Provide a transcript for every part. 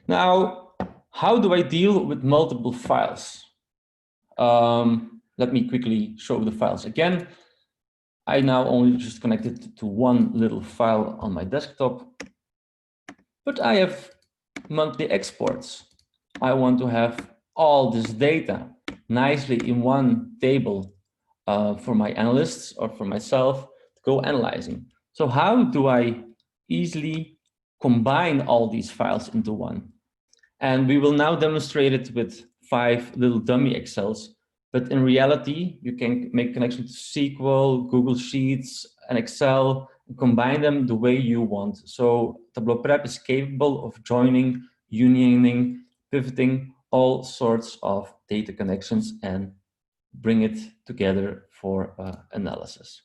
Now, how do I deal with multiple files? Let me quickly show the files again. I now only just connected to one little file on my desktop, but I have monthly exports. I want to have all this data nicely in one table for my analysts or for myself to go analyzing. So how do I easily combine all these files into one? And we will now demonstrate it with 5 little dummy Excels. But in reality, you can make connections to SQL, Google Sheets, and Excel, and combine them the way you want. So Tableau Prep is capable of joining, unioning, pivoting all sorts of data connections and bring it together for analysis.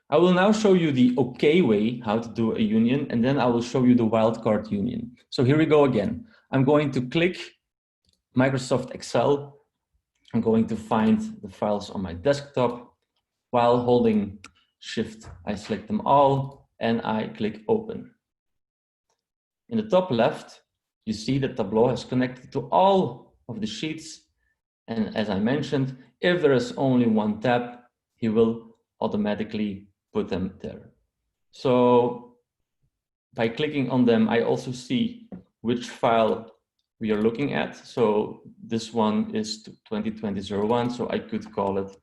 I will now show you the okay way how to do a union, and then I will show you the wildcard union. So here we go again. I'm going to click Microsoft Excel. I'm going to find the files on my desktop. While holding Shift, I select them all and I click Open. In the top left, you see that Tableau has connected to all of the sheets. And as I mentioned, if there is only one tab, he will automatically put them there. So by clicking on them, I also see which file we are looking at. So this one is 2020-01, so I could call it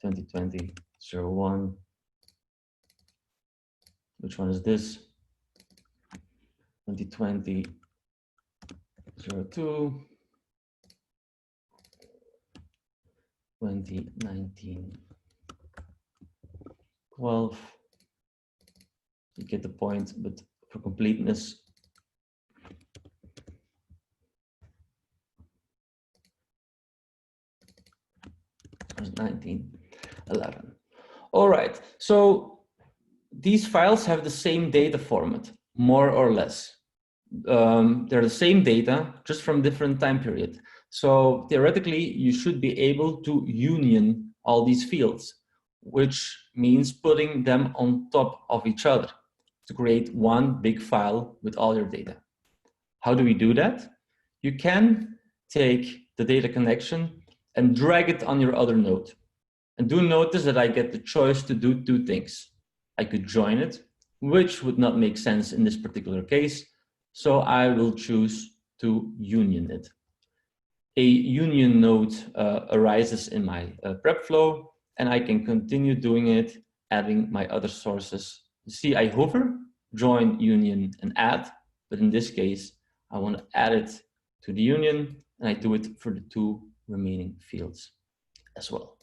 2020-01. Which one is this? 2020-02. 2019. 12. You get the point, but for completeness, 1911. All right, so these files have the same data format, more or less. They're the same data, just from different time period. So theoretically, you should be able to union all these fields, which means putting them on top of each other to create one big file with all your data. How do we do that? You can take the data connection and drag it on your other node. And do notice that I get the choice to do two things. I could join it, which would not make sense in this particular case. So I will choose to union it. A union node arises in my prep flow, and I can continue doing it, adding my other sources. You see, I hover, join, union, and add. But in this case, I want to add it to the union, and I do it for the two remaining fields as well.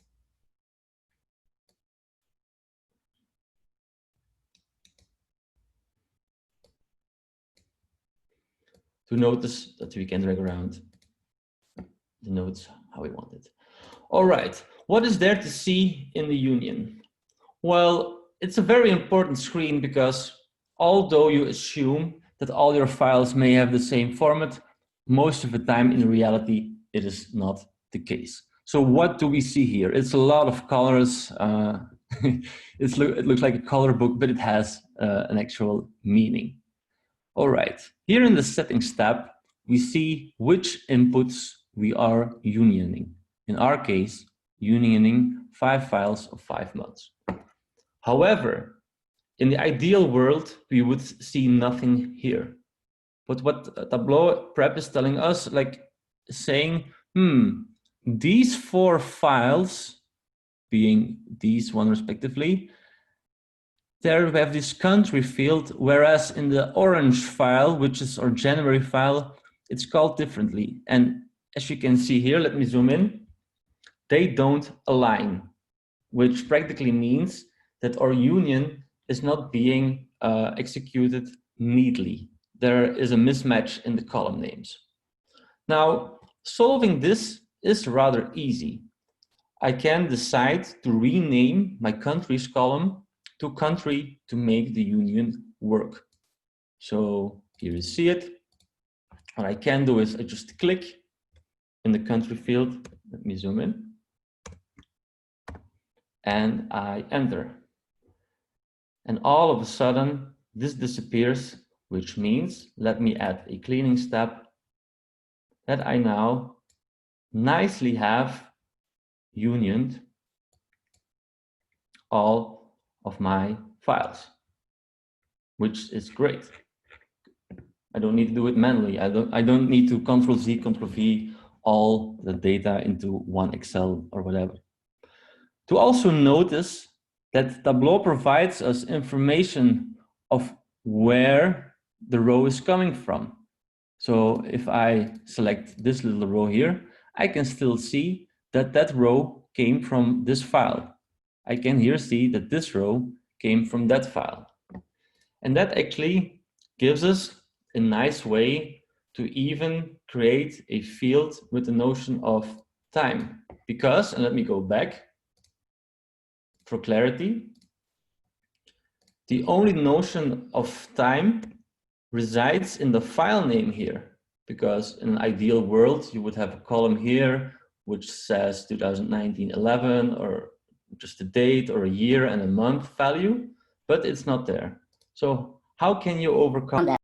To notice that we can drag around the nodes how we want it. All right, what is there to see in the union? Well, it's a very important screen because although you assume that all your files may have the same format, most of the time in reality, it is not the case. So what do we see here? It's a lot of colors. It looks like a color book, but it has an actual meaning. All right, here in the settings tab, we see which inputs we are unioning. In our case, unioning 5 files of 5 months. However, in the ideal world, we would see nothing here. But what Tableau Prep is telling us, like saying, these 4 files, being these one respectively, there we have this country field, whereas in the orange file, which is our January file, it's called differently. And as you can see here, let me zoom in, they don't align, which practically means that our union is not being executed neatly. There is a mismatch in the column names. Now, solving this is rather easy. I can decide to rename my countries column to country to make the union work. So here you see it. What I can do is I just click in the country field. Let me zoom in. And I enter. And all of a sudden, this disappears which means let me add a cleaning step that I now nicely have unioned all of my files, which is great. I don't need to do it manually. I don't need to Ctrl+Z, Ctrl+V all the data into one Excel or whatever. To also notice that Tableau provides us information of where the row is coming from. So if I select this little row here, I can still see that that row came from this file. I can here see that this row came from that file. And that actually gives us a nice way to even create a field with the notion of time. Because, and let me go back for clarity, the only notion of time resides in the file name here. Because in an ideal world, you would have a column here which says 2019-11 or just a date or a year and a month value, but it's not there. So how can you overcome that?